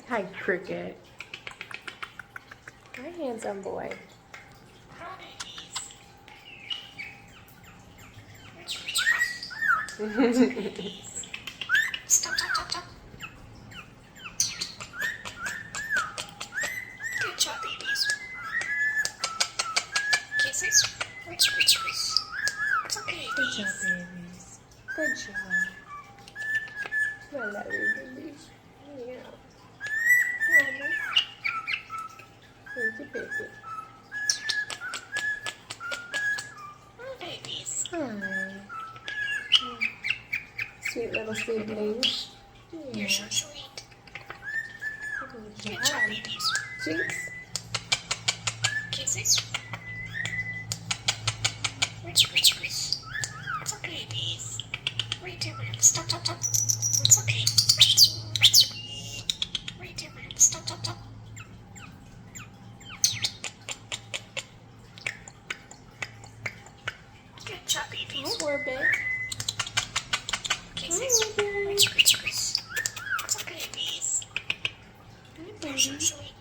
Hi, Cricket. Hi, handsome boy. Stop. Good job, babies. Kisses. It's okay, Good job, babies. Good job. I love you, babies. Yeah. Thank you, baby. babies. Hi. Sweet little siblings. You're so sweet. Good job, babies. Jinx. Kisses. It's okay, babies. Wait a minute. Stop. It's okay. Wait a minute. Stop. Good job, babies. Hi, Orbit. Kisses. Hi, Orbit. It's okay, babies. Hi, You're so baby. sweet.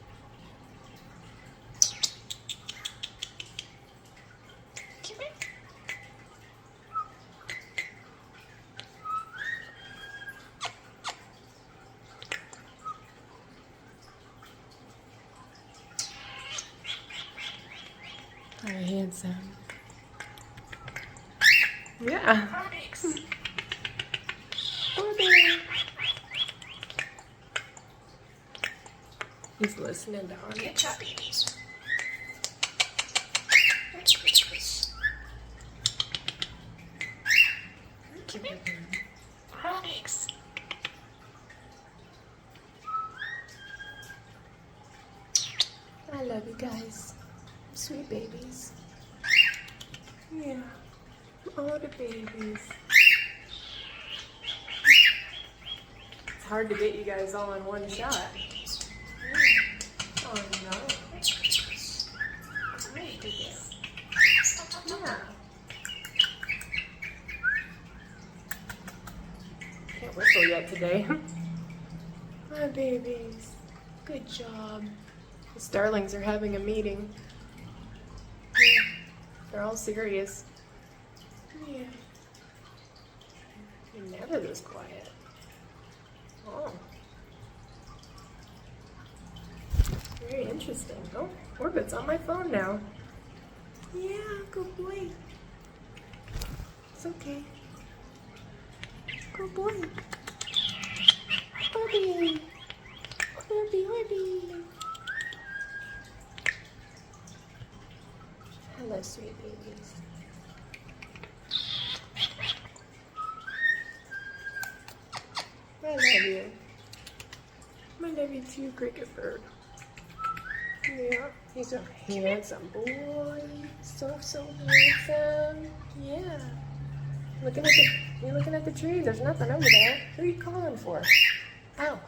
Come here. Hi, handsome. Yeah. Onyx. Orbit. He's listening to Good Onyx. job, babies. Come here. Onyx. I love you guys. Sweet babies. Yeah. All the babies. It's hard to get you guys all in one shot. Babies. Oh no. Hey, babies. Stop. Yeah. Can't whistle yet today. Hi, babies. Good job. The Starlings are having a meeting. Yeah. They're all serious. Yeah. You're never this quiet. Oh. Very interesting. Oh, Orbit's on my phone now. Yeah, good boy. It's okay. Good boy. Orbie. Orbie. Hello, sweet babies. I love you. I love you too, Cricket Bird. Yeah, he's a handsome boy. So handsome. Yeah. You're looking at the tree. There's nothing over there. Who are you calling for? Ow,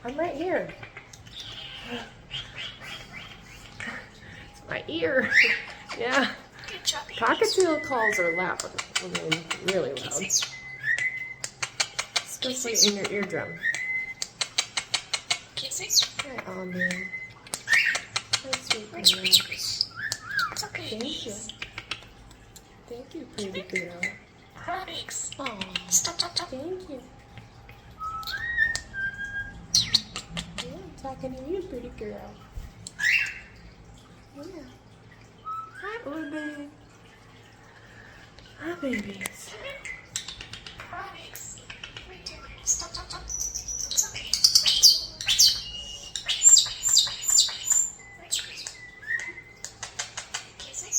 I'm right here. It's my ear. Yeah. Good job, babies. Cockatiel calls are loud. I mean, really loud. Especially in your eardrum. Kisses. Hi, Almond. Hi, sweet girl. It's okay, Thank you. babies. Thank you, pretty girl. Onyx. Oh, Stop. thank you. Yeah, I'm talking to you, pretty girl. Yeah. Hi, Orbit. Hi, babies. Onyx. Wait a minute. Stop. It's okay. Kisses.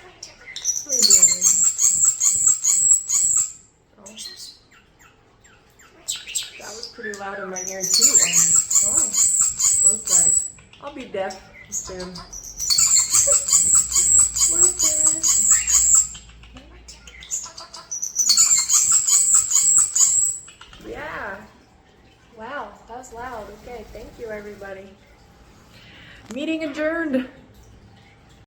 Wait a minute. What are you doing? Oh, that was pretty loud in my ear, too. Oh, both sides. I'll be deaf soon. Yeah. Wow, that was loud. Okay, thank you, everybody. Meeting adjourned.